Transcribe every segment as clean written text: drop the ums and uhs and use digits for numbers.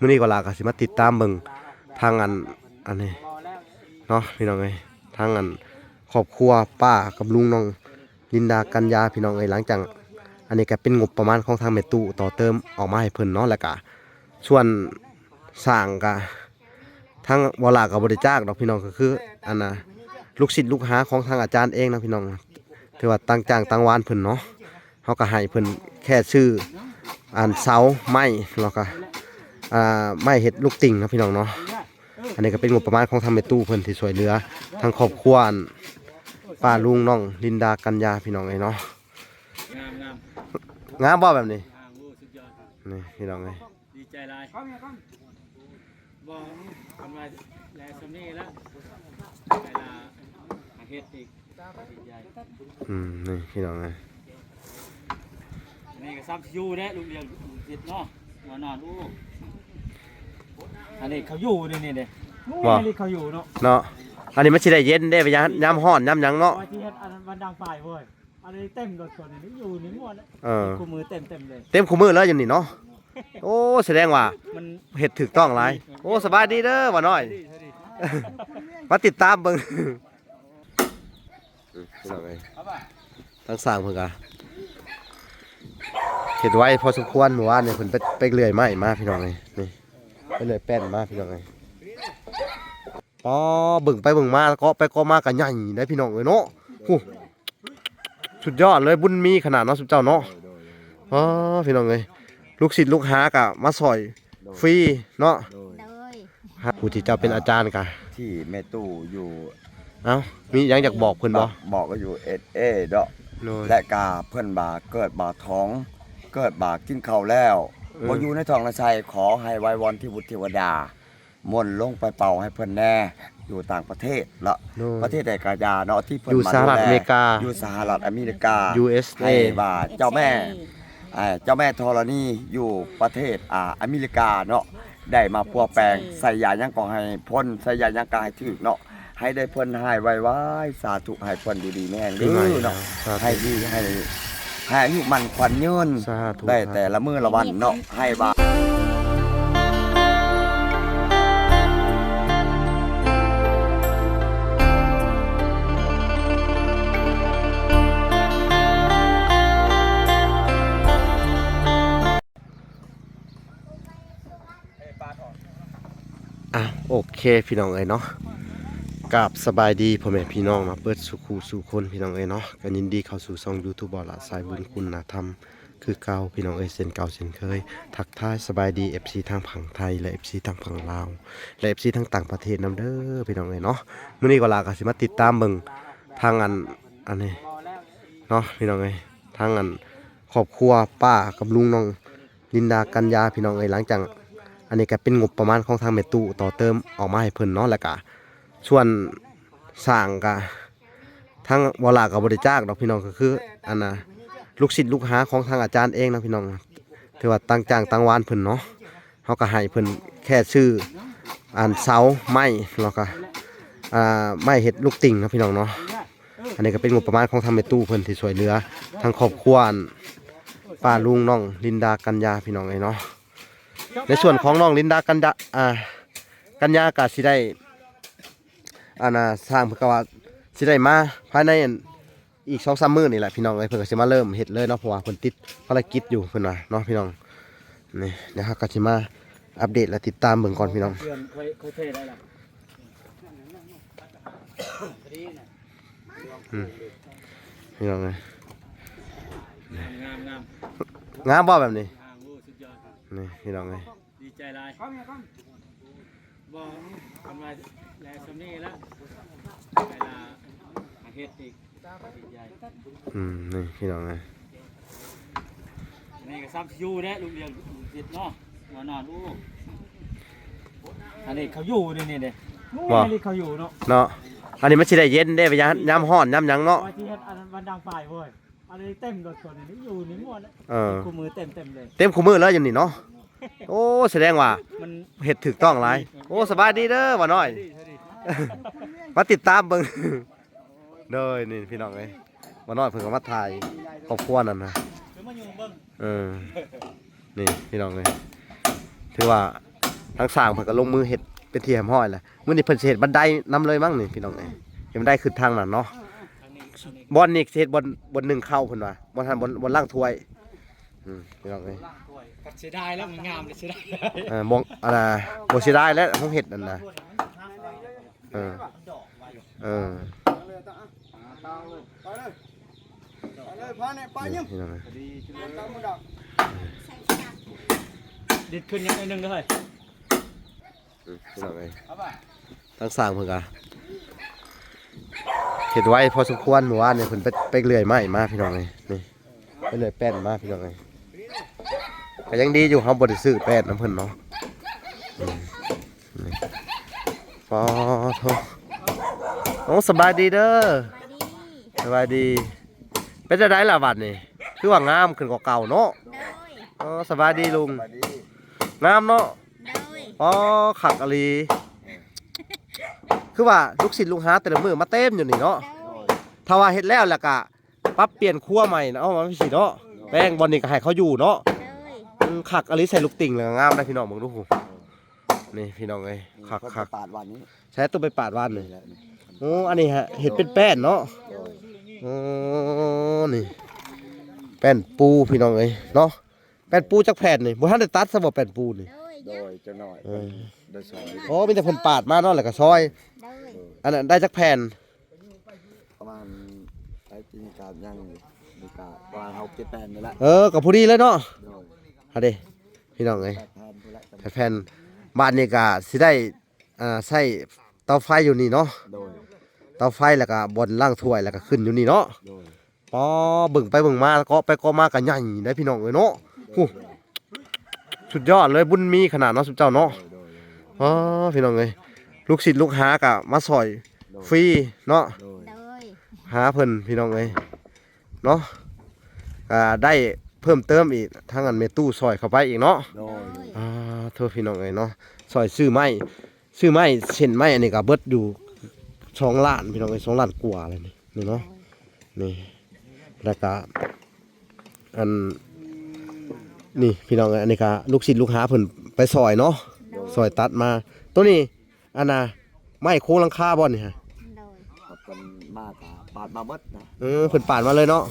มื้อนี้ก็ลาก็สิมาติดตามเบิ่งทางอันนี้เนาะพี่น้องเอ้ยทางครอบครัวป้ากับลุงน้องลินดากัญญาพี่น้องเอ้ยหลังจากอันนี้ก็เป็นงบประมาณของทางแม่ตู้ต่อเติมออกมาให้เพิ่นเนาะแล้วก็ส่วนสร้างก็ทางบ่ลาก็บ่ได้จ้างดอกพี่น้องก็คืออันน่ะลูกศิษย์ลูกหาของทางอาจารย์เองนะพี่น้องถือว่าตั้งจ้างตั้งวานเพิ่นเนาะเฮาก็ให้เพิ่นแค่ชื่อเสาไม้แล้วก็ไม้เฮ็ดลูกติ่งนะพี่น้องเนาะอันนี้ก็เป็นงบประมาณของทางแม่ตู้เพิ่นที่ช่วยเหลือทางครอบครัวป้าลุงน้องลินดากัญญาพี่น้องไอ้เนาะงามบ่แบบนี้นี่พี่น้องไอ้ดีใจหลายบอกทำมาแลสมนี่แล้วเวลาเฮ็ดอีกดีใจนี่พี่น้องไอ้นี่ก็ซ้ำอยู่ได้ลุงเรียนจิตเนาะนอนอู้อันนี้เขาอยู่นี่เด้อันนี้เขาอยู่เนาะอันนี้มันสิได้เย็นได้ไปยามร้อนยามหยังเนาะที่เฮ็ดอันมันดังไฟเว้ยอันนี้เต็มรถก่อนนี่อยู่นี่หมดคู่มือเต็มเลยเต็มคู่มือแล้วอย่างนี้เนาะโอ้แสดงว่ามันเฮ็ดถูกต้องหลายโอ้สบายดีเด้อว่าน้อยมาติดตามเบิ่งทั้งสร้างเพิ่นก็เฮ็ดไว้พอสมควรเมื่อวานเนี่ยเพิ่นไปเลื่อยไม้มาพี่น้องนี่ไปเลื่อยแป้นมาพี่น้องอ๋อเบิ่งไปเบิ่งมาก็ไปก็มากันใหญ่ได้พี่น้องเอ้ยเนาะสุดยอดเลยบุญมีขนาดเนาะสุดเจ้าเนาะอ๋อพี่น้องเอ้ยลูกศิษย์ลูกหากะมาซอยฟรีเนาะผู้ที่เจ้าเป็นอาจารย์กะที่แม่ตู้อยู่เอ้ามียังอยากบอกเพิ่นบ่บอกก็อยู่เอดอกและกาเพิ่นบ่าเกิดบ่าท้องเกิดบ่ากินข้าวแล้วบ่อยู่ในท้องละชัยขอให้ไว้วอนที่บุตรเทวดามนต์ลงไปเป่าให้เพิ่นแน่อยู่ต่างประเทศละประเทศใดกาญาเนาะที่เพิ่นอยู่สหรัฐอเมริกาอยู่สหรัฐอเมริกา USA ให้ว่าเจ้าแม่ธรณีอยู่ประเทศอเมริกาเนาะได้มาพัวแปลงใส่ยายังก็ให้พ้นใส่ยายังก็ให้ถึกเนาะให้ได้เพิ่นหายไวๆสาธุให้เพิ่นดีๆแม่งเด้อเนาะให้ดีให้อายุมันขวัญยืนได้แต่ละมื้อละวันเนาะให้ว่าโอเคพี่น้องเอ้ยเนาะกับสบายดีพ่อแม่พี่น้องมาเปิดสุขูสู่คนพี่น้องเอ้ยเนาะกันยินดีเข้าสู่ช่อง YouTube บ่อละสายบุญคุณธรรมคือเก่าพี่น้องเอ้ยเส้นเก่าเส้นเคยทักทายสบายดี FC ทางฝั่งไทยและ FC ทางฝั่งลาวและ FC ทางต่างประเทศนำเด้อพี่น้องเอ้ยเนาะมื้อนี้ก็ลาก็สิมาติดตามเบิ่งทางอันนี้เนาะพี่น้องเอ้ยทางครอบครัวป้ากับลุงน้องลินดากัญญาพี่น้องเอ้ยหลังจากอันนี้ก็เป็นงบประมาณของทางแม่ตู้ต่อเติมออกมาให้เพิ่นเนาะแล้วก็ส่วนสร้างก็ทางบ่ลาก็บ่ได้จ้างดอกพี่น้องก็คืออันน่ะลูกศิษย์ลูกหาของทางอาจารย์เองนะพี่น้องถือว่าตั้งจ้างตั้งวานเพิ่นเนาะเฮาก็ให้เพิ่นแค่ชื่อเสาไม้แล้วก็ไม้เฮ็ดลูกติ่งนะพี่น้องเนาะอันนี้ก็เป็นงบประมาณของทางแม่ตู้เพิ่นที่ช่วยเหลือทางครอบครัวป้าลุงน้องลินดากัญญาพี่น้องไอ้เนาะในส่วนของน้องลินดากัญญาก็สิได้สร้างเพื่อว่าสิได้มาภายในอีก 2-3 มื้อนี่แหละพี่น้องเอ้ยเพิ่นก็สิมาเริ่มเฮ็ดเลยเนาะเพราะว่าเพิ่นติดภารกิจอยู่เพิ่นว่าเนาะพี่น้องนี่เดี๋ยวเฮาก็สิมาอัปเดตและติดตามเบิ่งก่อนพี่น้องพี่น้องเอ้ยงามบ่แบบนี้นี่พี่น้องเอ้ยดีใจหลายบอกทำมาแลสมนี่แล้วเวลาเฮ็ดอีกดีใจนี่พี่น้องเอ้ยนี่ก็ซ้ำอยู่ได้ลุงเรียนจิตเนาะนอนอู้อันนี้เขาอยู่นี่เด้อันนี้เขาอยู่เนาะอันนี้มันสิได้เย็นได้ไปยามร้อนยามหยังเนาะที่เฮ็ดอันมันดังไฟเว้ยอันนี้เต็มรถก่อนนี่อยู่นี่หมดคู่มือเต็มเลยเต็มคู่มือแล้วอย่างนี้เนาะโอ้แสดงว่ามันเฮ็ดถูกต้องหลายโอ้สบายดีเด้อว่าน้อยมาติดตามเบิ่งเด้อนี่พี่น้องเอ้ยว่าน้อยเพิ่นก็มาถ่ายครอบครัวนั่นนะนี่พี่น้องเอ้ยถือว่า ทางสร้างเพิ่นก็ลงมือเฮ็ดเป็นที่แหมห้อยแหละมื้อนี้เพิ่นสิเฮ็ดบันไดนํเลยมั้งนี่พี่น้องเอ้ยเฮ็ดบันไดขึ้นทางนั้นเนาะ ทางนี้ทางนี้ บอลนี่สิเฮ็ดบนหนึ่งเข้าเพิ่นว่าบ่ทันบนล่างถ้วยพี่น้องเอ้ย ล่างถ้วยก็เสียดายแล้วมันงามเลยเสียดาย มองอันน่ะบ่สิได้แล้วห้องเฮ็ดนั่นน่ะเออเออ พี่น้องเอ้ย ดิดขึ้นยังไงนึงเลย พี่น้องเอ้ยทั้งสร้างเพิ่นก็เฮ็ดไว้พอสมควรเมื่อวานนี่เพิ่นไปเลื่อยไม้มาพี่น้องเอ้ยนี่ไปเลื่อยแป้นมาพี่น้องเอ้ยก็ยังดีอยู่เฮาบ่ได้ซื้อแป้นนำเพิ่นเนาะนี่ปอโทโอ้สบายดีเด้อสบายดีเป็นจังได๋ล่ะบัดนี้คือว่างามขึ้นกว่าเก่าเนาะอ๋อสบายดีลุงงามเนาะอ๋อขักอลีคือว่าลูกศิษย์ลูกหาแต่ละมื้อมาเต็มอยู่นี่เนาะถ้าว่าเฮ็ดแล้วแล้วก็ปรับเปลี่ยนครัวใหม่นะเอามาสิเนาะแป้งบอลนี่ก็ให้เขาอยู่เนาะขักอลีใส่ลูกติ่งแล้วก็งามได้พี่น้องเบิ่งดูนี่พี่น้องเอ้ยขัก ปาดวันนี้ ใช้ตัวไปปาดว่านนี่โอ้อันนี้ฮะเห็ดเป็นแป้นเนาะโอ้นี่แป้นปูพี่น้องเอ้ยเนาะแป้นปูจักแผ่นนี่บ่ทันได้ตัดซะบ่แป้นปูนี่ โดยจะหน่อยโดยซอย โอ้มีแต่เพิ่นปาดมาเนาะแล้วก็ซอยอันนั้นได้จักแผ่น ประมาณใช้จินการยังมีการประมาณ6 7 8นี่แหละ ก็พอดีเลยเนาะ โดย ฮะเด้พี่น้องเอ้ย แพนผู้ละ แผ่นบ้านนี่ก็สิได้ใช้เตาไฟอยู่นี่เนาะ โดย เตาไฟแล้วก็บนล่างถ้วยแล้วก็ขึ้นอยู่นี่เนาะ โดย ปอเบิ่งไปเบิ่งมาก็ไปก็มากันใหญ่ได้พี่น้องเอ้ยเนาะหูสุดยอดเลยบุญมีขนาดเนาะสุดเจ้าเนาะอ๋อพี่น้องเอ้ยลูกศิษย์ลูกหากะมาซอยฟรีเนาะ โดย หาเพิ่นพี่น้องเอ้ยเนาะได้เพิ่มเติมอีกทางอันเมตู้ซอยเข้าไปอีกเนาะ โดย โทษพี่น้องเอ้ยเนาะซอยซื้อไม้เส้นไม้อันนี้ก็เบิดอยู่2 ล้านพี่น้องเอ้ย2 ล้านกว่าเลยนี่เนาะนี่แล้วก็อันนี่พี่น้องเอ้ยอันนี้ก็ลูกศิษย์ลูกหาเพิ่นไปซอยเนาะซอยตัดมาตัวนี้อันน่ะไม้โค้งหลังคาบ่นี่ฮะ ครับเป็นมาตาปาดมาเบิดนะ เพิ่นปาดมาเลยเนาะ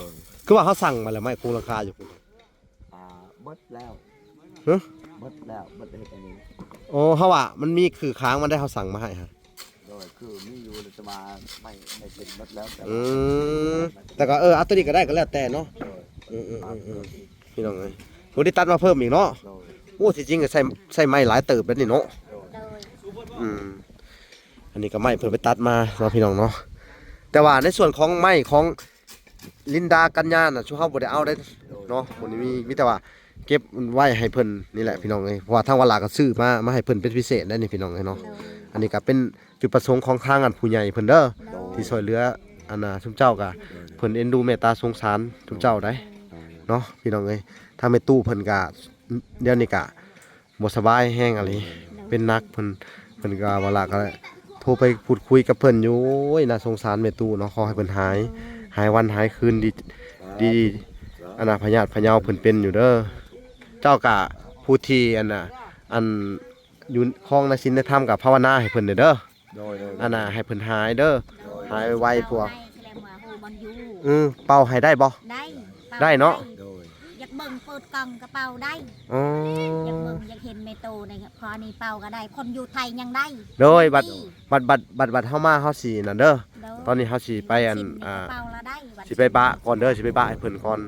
คือว่าเขาสั่งมาแล้วไม้โค้งหลังคาอยู่พุ่น เบิดแล้ว ฮะ เบิดแล้วเบิดเฮ็ดอันนี้ โอ้เฮาว่ามันมีคือค้างมันได้เขาสั่งมาให้ฮะ โดยคือมีอยู่เลยจะมาไม่เป็นเบิดแล้วแต่ แต่ก็เอาตัวนี้ก็ได้ก็แล้วแต่เนาะพี่น้องเอ้ยโหได้ตัดมาเพิ่มอีกเนาะ โดย โอ้ที่จริงก็ใส่ไม้หลายเติบแล้วนี่เนาะอันนี้ก็ไม้เพิ่นไปตัดมาเนาะพี่น้องเนาะแต่ว่าในส่วนของไม้ของลินดากัญญาน่ะชูเฮาบ่ได้เอาได้เนาะบ่ได้มีแต่ว่าเก็บไว้ให้เพิ่นนี่แหละพี่น้องเอ้ยเพราะว่าทางวัดลาก็ซื้อมาให้เพิ่นเป็นพิเศษได้นี่พี่น้องเอ้ยเนาะอันนี้ก็เป็นจุดประสงค์ของทางอันผู้ใหญ่เพิ่นเด้อที่ช่วยเหลืออันน่ะทุกเจ้าก็เพิ่นเอ็นดูเมตตาสงสารทุกเจ้าได้เนาะพี่น้องเอ้ยถ้าไม่ตู้เพิ่นก็เดี๋ยวนี้ก็บ่สบายแฮงอะไรเป็นนักเพิ่นก็เวลาก็โทรไปพูดคุยกับเพิ่นอยู่โอ้ยน่าสงสารแม่ตู้เนาะขอให้เพิ่นหายวันหายคืนดีอันน่ะพญาติพะเยาเพิ่นเป็นอยู่เด้อเจ้าก็ผู้ที่อันน่ะอันอยู่คลองในศีลในธรรมกับภาวนาให้เพิ่นเด้อ โดย อันน่ะให้เพิ่นหายเด้อหายไวพวก ได้ เป่าให้ได้บ่ ได้ ได้เนาะ โดย อยากเบิ่งเปิดกล่องกระเป๋าได้ อ๋อ อยากเบิ่งอยากเห็นเมโตในพอนี่เป่าก็ได้ คนอยู่ไทยยังได้ โดยบัดเฮามาเฮาสินั่นเด้อตอนนี้เฮาสิไปอัน กระเป๋าละได้บัด สิไปบะก่อนเด้อสิไปบะให้เพิ่นก่อน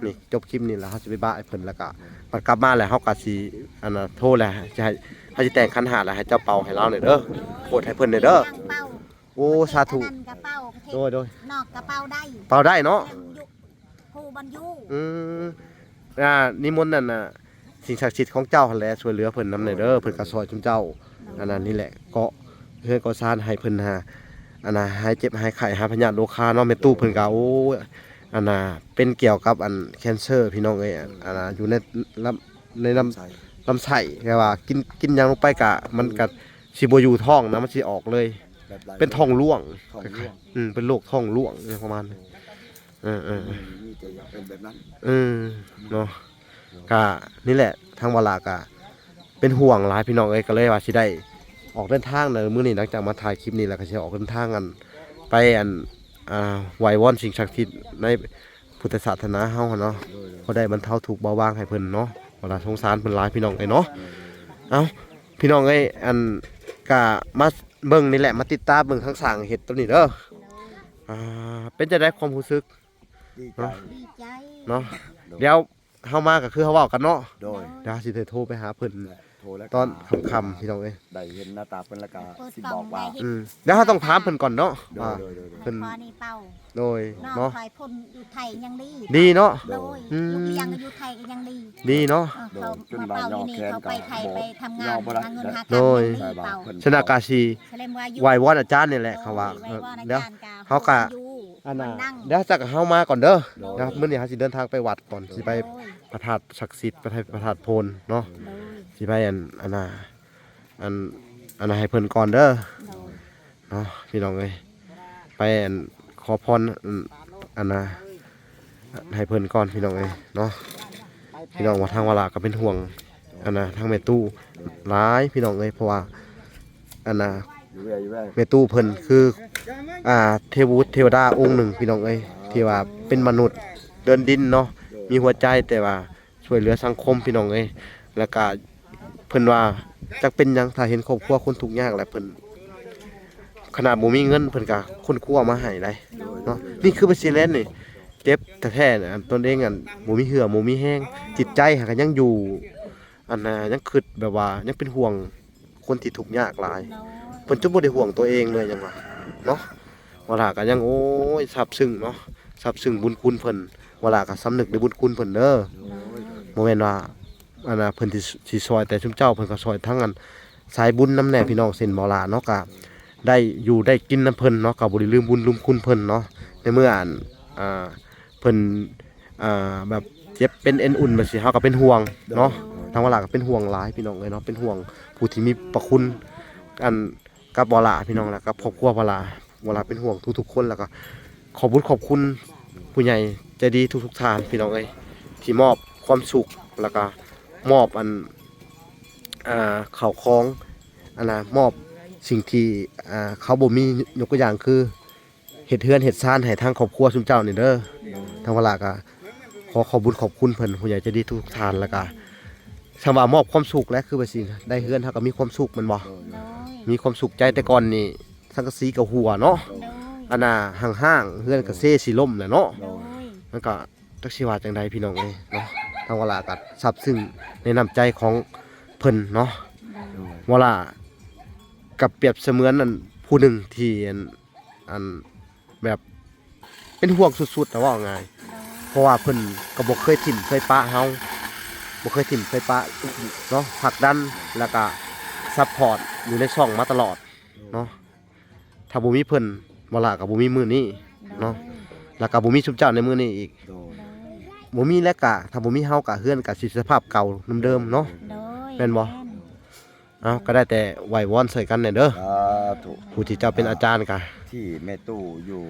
นี่จบคลิปนี้แล้วเฮาสิไปบะให้เพิ่นแล้วก็บัดกลับมาแล้วเฮาก็สิอันน่ะโทรแล้วจะให้เฮาสิแต่งขันหาแล้วให้เจ้าเป่าให้เราหน่อยเด้อโคตรให้เพิ่นหน่อยเด้อ ตั้งเป่า โอ้สาธุ อันนั้นกระเป๋าประเทศ โดย นอกกระเป๋าได้ เป่าได้เนาะ แล้วอยู่ผู้บรรยุ อืมนิมนต์นั่นน่ะสิ่งศักดิ์สิทธิ์ของเจ้าหั่นแหละช่วยเหลือเพิ่นนำหน่อยเด้อเพิ่นก็ซอยจุมเจ้าอันนั้นนี่แหละเกาะเฮือนเกาะซานให้เพิ่นหาอันน่ะหายเจ็บหายไข้หาพยาธิโรคาเนาะแม่ตู้เพิ่นก็โอ้ยอันน่ะเป็นเกี่ยวกับอันแคนเซอร์พี่น้องเอ้ยอันน่ะอยู่ในลำ ใส่ ลำไส้แค่ว่ากินหยังลงไปกะมันก็สิบ่อยู่ท้องนะมันสิออกเลย แบบไร เป็นท้องร่วง ของร่วง เป็นโรคท้องร่วงประมาณนั้น มีแต่อยากเป็นแบบนั้น เนาะก็นี่แหละทางวลากะไป เป็นห่วงหลายพี่น้องเอ้ยก็เลยว่าสิได้ออกเดินทางเนอะมื้อนี้หลังจากมาถ่ายคลิปนี้แล้วก็สิออกเดินทางกันไปไหว้วอนสิ่งศักดิ์สิทธิ์ในพุทธศาสนาเฮาเนาะพอได้บรรเทาทุกข์เบาบางให้เพิ่นเนาะเวลาสงสารเพิ่นหลายพี่น้องเอ้ยเนาะเอ้าพี่น้องเอ้ยก็มาเบิ่งนี่แหละมาติดตามเบิ่งทั้งสร้างเฮ็ดตัวนี้เด้อเป็นจะได้ความรู้สึก ดีใจ ดีใจ เนาะเดี๋ยวเฮามาก็คือเฮาเว้ากันเนาะ โดย เดี๋ยวสิได้โทรไปหาเพิ่น โทรแล้ว ตอนค่ำๆพี่น้องเอ้ย ได้เห็นหน้าตาเพิ่นแล้วก็ เปิด สิ กล่ บ อ อง กว่า ได้เห็น เดี๋ยวเฮาต้องถามเพิ่นก่อนเนาะ โด ว่า ยโดยโดย เพิ่น พอนี่เป่า โดย น้อง เนาะ คอยพ่นอยู่ไทยยังดี ดีเนาะ โดย อืม ลูกเลี้ยงก็อยู่ไทยก็ยังดี ดีเนาะ เขามาเป่าอยู่นี่เขาไปไทยไปทำงานหาเงินหา โด การ ย ยังดีเป่า ชนะกาชี แสดงว่าอยู่ ไหว้วอนอาจารย์นี่แหละเขาว่า โดยไหว้วอนอา เดี๋ยว จารย์ เขาก็ อยู่ อันน่ะ นั่ง เดี๋ยวจักเฮามาก่อนเด้อ โดย นะครับมื้อนี้เฮาสิเดินทางไปวัดก่อนสิไป โดย พระธาตุศักดิ์สิทธิ์พระธาตุโพนเนาะ โดย สิไปอันน่ะอันน่ะให้เพิ่นก่อนเด้อ โดย เนาะพี่น้องเอ้ยไปขอพรอันน่ะให้เพิ่นก่อนพี่น้องเอ้ยเนาะพี่น้องว่าทางวาระก็เป็นห่วงอันน่ะทางแม่ตู้หลายพี่น้องเอ้ยเพราะว่าอันน่ะ อยู่เรื่อยอยู่เรื่อย แม่ตู้เพิ่นคือเทวุฒิเทวดาองค์หนึ่งพี่น้องเอ้ยที่ว่าเป็นมนุษย์เดินดินเนาะมีหัวใจแต่ว่าช่วยเหลือสังคมพี่น้องเอ้ยแล้วก็เพิ่นว่าจักเป็นหยังถ้าเห็นครอบครัวคนทุกข์ยากแล้วเพิ่นขนาดบ่มีเงินเพิ่นก็คนครัวมาให้ได้เนาะนี่คือเป็นสิเลนนี่เจ็บแท้ๆน่ะตนเองบ่มีเหือบ่มีแห้งจิตใจหาก็ยังอยู่อันน่ะยังคิดแบบว่ายังเป็นห่วงคนที่ทุกข์ยากหลาย โดย เพิ่นจะบ่ได้ห่วงตัวเองเลยจังว่าเนาะว่าล่ะก็ยังโอ้ยซาบซึ้งเนาะซาบซึ้งบุญคุณเพิ่นว่าล่ะก็สำนึกในบุญคุณเพิ่นเด้อบ่แม่นว่าอันน่ะเพิ่นสิซอยแต่ชุมเจ้าเพิ่นก็ซอยทั้งอันสายบุญนำแน่พี่น้องเส้นบ่ล่ะเนาะก็ได้อยู่ได้กินนำเพิ่นเนาะก็บ่ได้ลืมบุญลืมคุณเพิ่นเนาะในเมื่อเพิ่นแบบเจ็บเป็นเอ็นอุ่นแบบสิเฮาก็เป็นห่วงเนาะทางว่าล่ะก็เป็นห่วงหลายพี่น้องเอ้ยเนาะเป็นห่วงผู้ที่มีพระคุณอัน กับบอลาพี่น้องแล้วกับครอบครัวบอลาเป็นห่วงทุกๆคนแล้วก็ขอบคุณผู้ใหญ่ใจดีทุกท่านพี่น้องเอ้ยที่มอบความสุขแล้วก็มอบข่าวคล้องมอบสิ่งที่เขาบ่มียกตัวอย่างคือเฮ็ดเฮือนเฮ็ดซ่านให้ทางครอบครัวซุมเจ้านี่เด้อทางเวลาก็ขอบคุณเพิ่นผู้ใหญ่ใจดีทุกท่านแล้วก็คำว่ามอบความสุขและคือว่าสิได้เฮือนเฮาก็มีความสุขแมันบ่ โดย มีความสุขใจแต่ก่อนนี่สังกะสีกับหัวเนาะ โดย อันน่ะห่างๆเฮือนก็เซ่สิล่มแหละเนาะ โดย มันก็จักสิว่าจังใดพี่น้องเอ้ยเนาะทางเวลาก็ซับซึ้งในน้ำใจของเพิ่นเนาะเวลากับเปรียบเสมือนอันผู้หนึ่งที่อันแบบเป็นห่วงสุดๆแต่ว่าไงเพราะว่าเพิ่นก็บ่เคยถิ่มเคยปะเฮาบ่เคยถิ่มเคยปะเนาะผลักดันแล้วก็ซัพพอร์ตอยู่ในช่องมาตลอดเนาะถ้าบ่มีเพิ่นบ่ล่ะก็บ่มีมื้อนี้เนาะแล้วก็บ่มีชุมเจ้าในมื้อนี้อีก โดย บ่มีแล้วก็ถ้าบ่มีเฮาก็เฮือนก็สิสภาพเก่าเดิมๆเนาะ โดย เป็นบ่ เอ้าก็ได้แต่ไหว้วอนใส่กันแน่เด้อ สาธุ ผู้ที่เจ้าเป็นอาจารย์ก็ ที่แม่ตู้อยู่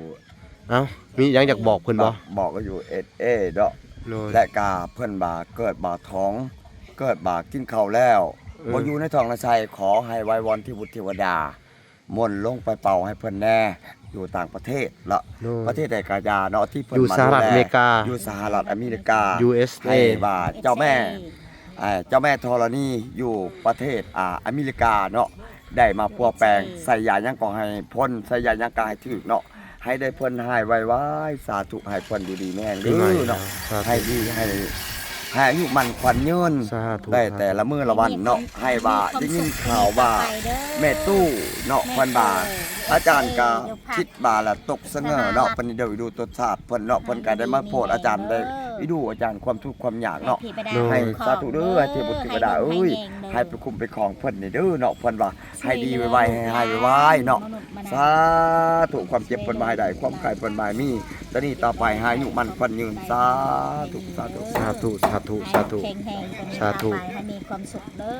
เอ้ามีหยังอยากบอกเพิ่นบ่ บอกก็อยู่เดาะ โดย และกาเพิ่นบ่าเกิดบ่าท้อง เกิดบ่ากินข้าวแล้วบ่อยู่ในท้องนาชัยขอให้ไว้วอนที่บุตรเทวดามนต์ลงไปเป่าให้เพิ่นแน่อยู่ต่างประเทศละ โดย ประเทศใดก็ยาเนาะที่เพิ่น อยู่ มา สหรัฐ ดูแล อเมริกา อยู่สหรัฐอเมริกา USA ให้ว่าเจ้าแม่ธรณีอยู่ประเทศอเมริกาเนาะได้มาพัวแปลงใส่ยายังก็ให้พ้นใส่ยายังก็ให้ถึกเนาะให้ได้เพิ่นหายไวๆสาธุให้เพิ่นอยู่ดีแม่งเด้อเนาะ สาธุ ให้ดีให้อายุมันขวัญยืน สาธุ ได้แต่ละมื้อละวันเนาะให้ว่าได้ยินข่าวว่าแม่ตู้เนาะเพิ่นว่าอาจารย์ก็คิดว่าละตกเสงอเนาะเพิ่นได้ดูตัวศาสตร์เพิ่นเนาะเพิ่นก็ได้มาโพดอาจารย์ได้ดูอาจารย์ความทุกข์ความยากเนาะ ให้สาธุเด้อเทพบุตรเทวดาเอ้ยให้ไปคุมไปของเพิ่นนี่เด้อเนาะเพิ่นว่าให้ดีไวๆให้หายไวๆเนาะสาธุความเจ็บเพิ่นบ่ให้ได้ความไข้เพิ่นบ่ให้มีตอนนี้ต่อไปให้อายุมันเพิ่นยืนสาธุสาธุ สาธุสาธุสาธุ แข็งแรงเป็น สาธุ ให้มีความสุขเด้อ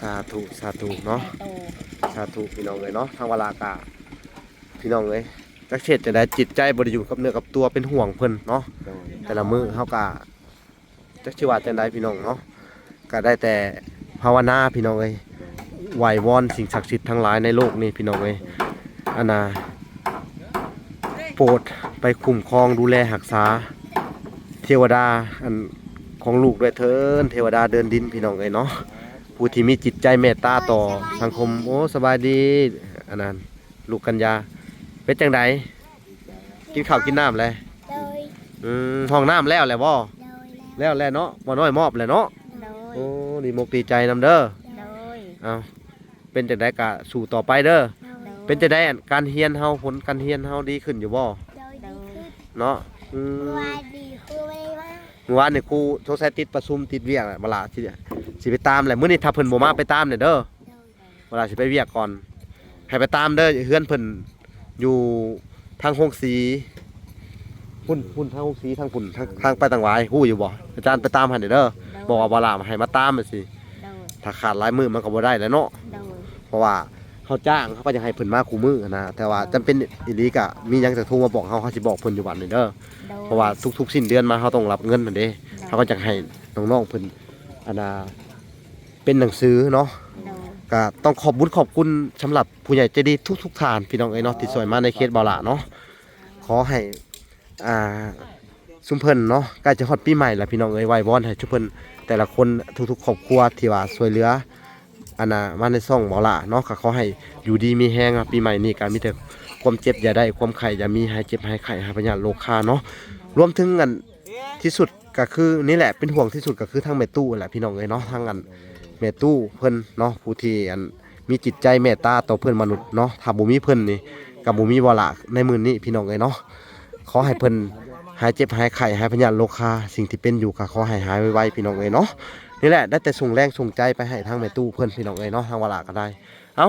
สาธุเนาะ โต สาธุพี่น้องเลยเนาะทางเวลากาพี่น้องเลยจักเช็ดจะได้จิตใจบ่ได้อยู่กับเนื้อกับตัวเป็นห่วงเพิ่นเนาะแต่ละมื้อเฮาก็จักสิว่าจังไดพี่น้องเนาะก็ได้แต่ภ ภาวนาพี่น้องเอ้ยไหว้วอนสิ่งศักดิ์สิทธิ์ทั้งหลายในโลกนี้พี่น้องเอ้ยอันน่ะโปรดไปคุ้มครองดูแลรักษาเทวดาอันของลูกด้วยเถิดเทวดาเดินดินพี่น้องเอ้ยเนาะผู้ที่มีจิตใจเมตตาต่อสังคมโอ้สบายดีอันนั้นลูกกัญญาเป็นจังไดกินข้าวกินน้ำเลย โดย ห้องน้ำแล้วแหละบ่ โดย แล้วเนาะบ่น้อยมอบเลยเนาะ โดย โอ้ดีมกดีใจนำเด้อ โดย เอาเป็นจังไดกะสู่ต่อไปเด้อ โดย เป็นจังไดอันการเรียนเฮาผลการเรียนเฮาดีขึ้นอยู่บ่ โดยดีขึ้น เนาะ ว่าดีคือไม่ว่า เมื่อวานนี่ครูสงสัยติดประชุมติดเวียกแหละบ่ล่ะสิไปตามแหละมื้อนี้ถ้าเพิ่นบ่มาไปตามเนี่ยเด้อ โดย บ่ล่ะสิไปเวียกก่อนให้ไปตามเด้อเฮือนเพิ่นอยู่ทางโฮงสีพุ่นทางโฮงสีทางพุ่นทางไปต่างหวายฮู้อยู่บ่อาจารย์ไปตามให้เด้อบอกว่าบ่ล่ะให้มาตามจังซี่ โดย ถ้าขาดหลายมื้อมันก็บ่ได้แล้วเนาะ โดย เพราะว่าเขาจ้างเขาก็จะให้เพิ่นมาคู่มือนะแต่ว่าจำเป็นอีหลีก็มีหยังจะโทรมาบอกเขาสิบอกเพิ่นอยู่บัดนี้เด้อ โดย เพราะว่าทุกๆสิ้นเดือนมาเขาต้องรับเงินนั่นเด้เขาก็จะให้น้องๆเพิ่นอันน่ะเป็นหนังสือเนาะ โดย ก็ต้องขอบบุญขอบคุณสำหรับผู้ใหญ่ใจดีทุกๆท่านพี่น้องเอ้ยเนาะที่ช่วยมาในเคสบ่าวหละเนาะขอให้ซุมเพิ่นเนาะใกล้จะฮอดปีใหม่แล้วพี่น้องเอ้ยไหว้วอนให้ทุกเพิ่นแต่ละคนทุกๆครอบครัวที่ว่าช่วยเหลืออันน่ะมาในซ่องบ่าวหละเนาะก็ขอให้อยู่ดีมีแฮงปีใหม่นี้ก็มีแต่ความเจ็บอย่าได้ความไข้อย่ามีหายเจ็บหายไข้หายพยาธิโรคาเนาะรวมถึงอันที่สุดก็คือนี่แหละเป็นห่วงที่สุดก็คือทางแม่ตู้แหละพี่น้องเอ้ยเนาะทางอันแม่ตู้เพิ่นเนาะผู้ที่อันมีจิตใจเมตตาต่อเพื่อนมนุษย์เนาะถ้าบ่มีเพิ่นนี่ก็บ่มีบ่าวหละในมื้อนี้พี่น้องเอ้ยเนาะขอให้เพิ่นหายเจ็บหายไข้หายพยาธิโรคาสิ่งที่เป็นอยู่ก็ขอให้หายไวๆพี่น้องเอ้ยเนาะนี่แหละได้แต่ส่งแรงส่งใจไปให้ทางแม่ตู้เพิ่นพี่น้องเอ้ยเนาะทางบ่าวหละก็ได้เอ้า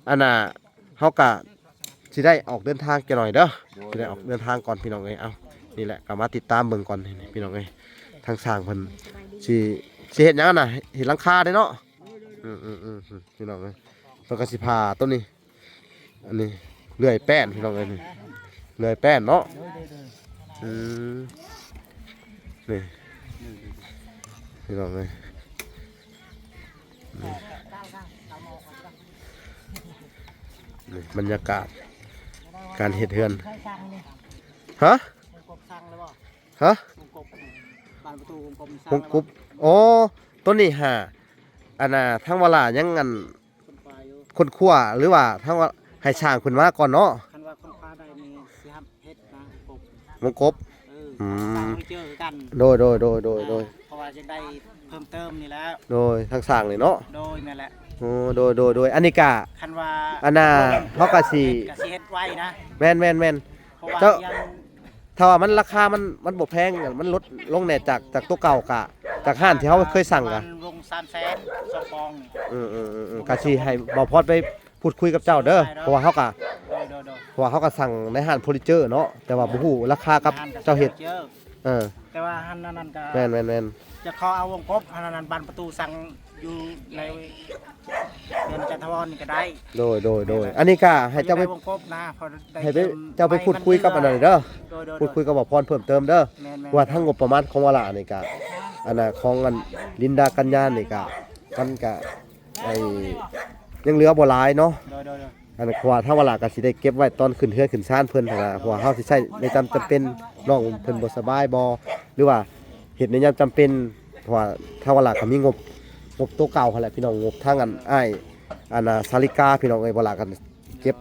อันน่ะเฮาก็สิได้ออกเดินทางกันหน่อยเด้อสิได้ออกเดินทางก่อนพี่น้องเอ้ยเอ้านี่แหละก็มาติดตามเบิ่งก่อนนี่พี่น้องเอ้ยทางสร้างเพิ่นสิเฮ็ดหยังน่ะเฮ็ดหลังคาได้เนาะพี่น้องเอ้ยเพิ่นก็สิพาต้นนี้อันนี้เลื่อยแป้นพี่น้องเอ้ยนี่เลื่อยแป้นเนาะนี่พี่น้องเอ้ยนี่บรรยากาศการเฮ็ดเฮือนฮะ กบสั่งเลยบ่ ฮะ กบบ้านประตูกบ วงกบอ๋อต้นนี้ฮะอันน่ะทางเวลายังงัน คนปลาอยู่ คนคั่วหรือว่าทางว่าให้ช่างเพิ่นมาก่อนเนาะ คันว่าคนปลาได้มีสิครับเฮ็ดนะกบ วงกบ สั่งไม่เจอกัน โดย เพราะว่าจะได้เพิ่มเติมนี่แล้ว โดยทางสร้างนี่เนาะ โดยนั่นแหละ โอ้โดยอันนี้กะ คันว่า อันน่ะเฮาก็สิ กะสิเฮ็ดไว้นะ แม่น เพราะว่า เจ้า ยัง ถ้าว่ามันราคามันบ่แพงมันลดลงแน่จากตัวเก่ากะจากห้านที่เฮาเคยสั่งกะ มันลง300,000 2ปองนี่ กะสิให้บ่พอดไปพูดคุยกับเจ้าเด้อเพราะว่าเฮากะ โดย เพราะว่าเฮาก็สั่งในห้านเฟอร์นิเจอร์เนาะแต่ว่าบ่ฮู้ราคากับเจ้าเฮ็ด เจอ เออ แต่ว่าหันนั่นก็ แม่น จะขอเอาวงกบหันนั้นบันประตูสั่งอยู่ในเดือนจันทวรนี่ก็ได้ โดยอันนี้ก็ให้เจ้าไป วงกบนะพอได้ ให้ไปเจ้าไปพูดคุยกับอันนั้นเด้อ โดย พูดคุยกับบ่พรเพิ่มเติมเด้อ แม่น ว่าทั้งงบประมาณของวลานี่ก็อันน่ะของอันลินดากัญญานี่ก็มันก็ไอ้ยังเหลือบ่หลายเนาะ โดย อันนั้นเพราะว่าถ้าวลาก็สิได้เก็บไว้ตอนขึ้นเฮือนขึ้นศาลเพิ่นนั่นล่ะเพราะว่าเฮาสิใช้ในจำเป็นน้องเพิ่นบ่สบายบ่หรือว่าเฮ็ดในยามจำเป็นเพราะว่าถ้าวลาก็มีงบตัวเก่าหั่นแหละพี่น้องงบทางอันอ้ายอันน่ะสาลิกาพี่น้องเอ้ยวลากันเก็บ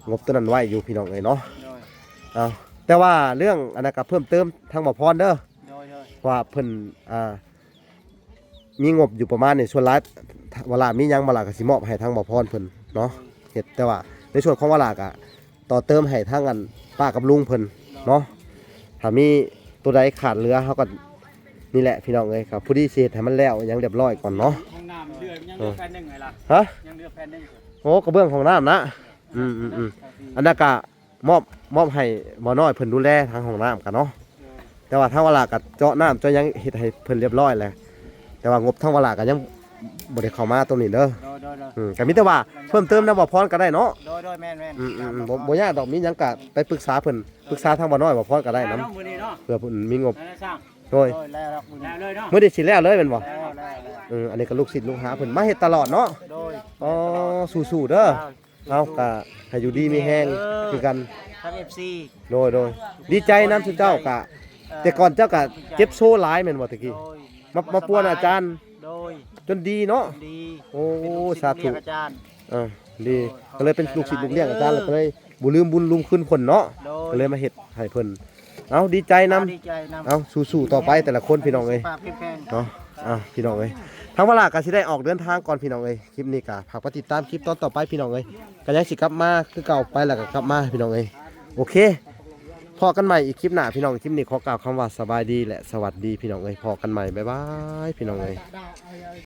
งบตัวนั้นไว้อยู่พี่น้องเอ้ยเนาะ เอาแต่ว่าเรื่องอันนั้นก็เพิ่มเติมทางบ่พรเด้อ โดย ว่าเพิ่นมีงบอยู่ประมาณนี่ส่วนหลายเวลามีหยังบ่ล่ะก็สิมอบให้ทางบ่พรเพิ่นเนาะเฮ็ดแต่ว่าในส่วนของเวลาก็ต่อเติมให้ทางอันป้ากับลุงเพิ่นเนาะถ้ามีตัวใดขาดเหลือเฮาก็นี่แหละพี่น้องเอ้ยครับผู้ที่สิเฮ็ดให้มันแล้วยังเรียบร้อยก่อนเนาะ ห้องน้ำเดือยังเดือแผ่นหนึงไงล่ะ ฮะ ยังเดือแผ่นหนึง โอ้กระเบื้องของน้ำนะอันนั้นก็มอบให้หมอน้อยเพิ่นดูแลทางห้องน้ำกันเนาะแต่ว่าทางเวลาก็เจาะน้ำเจาะหยังเฮ็ดให้เพิ่นเรียบร้อยแล้วแต่ว่างบทางเวลาก็ยังบ่ได้เข้ามาตรงนี้เด้อ โดย ก็มีแต่ว่าเพิ่มเติมนะบ่พรก็ได้เนาะ แม่น บ่ยากดอกมีหยังก็ไปปรึกษาเพิ่นปรึกษาทางบ่น้อยบ่พรก็ได้นํ มื้อนี้เนาะ เพื่อเพิ่นมีงบ นั่นสร้าง โดย แล้วเลยเนาะ มื้อนี้สิแล้วเลยแม่นบ่ แล้ว อันนี้ก็ลูกศิษย์ลูกหาเพิ่นมาเฮ็ดตลอดเนาะ โดย อ๋อสู้ๆเด้อเอาก็ให้อยู่ดีมีแฮงคือกัน ทาง FC โดยดีใจนำสุเจ้ากะแต่ก่อนเจ้ากะเจ็บโซ่หลายแม่นบ่ตะกี้ โดย มาป่วนอาจารย์ โดย จนดีเนาะ ดี โอ้ เป็นลูกศิษย์ สาธุ เรียกอาจารย์ ดีก็เลยเป็นลูกศิษย์ลูกเลี้ยงอาจารย์แล้วก็เลยบ่ลืมบุญลุมคุณผลเนาะ โด ก็เลยมาเฮ็ดให้เพิ่นเอาดีใจนำ ดีใจนำ เอาสู้ๆต่อไปแต่ละคนพี่น้องเอ้ย ปากเข้มแข็ง เนาะพี่น้องเอ้ยทางเวลาก็สิได้ออกเดินทางก่อนพี่น้องเอ้ยคลิปนี้ก็ฝากติดตามคลิปตอนต่อไปพี่น้องเอ้ยก็ยังสิกลับมาคือเก่าไปแล้วก็กลับมาพี่น้องเอ้ยโอเคพอกันใหม่อีกคลิปหน้าพี่น้องคลิปนี้ขอกล่าวคำว่าสบายดีและสวัสดีพี่น้องเอ้ยพอกันใหม่บ๊ายบายพี่น้องเอ้ย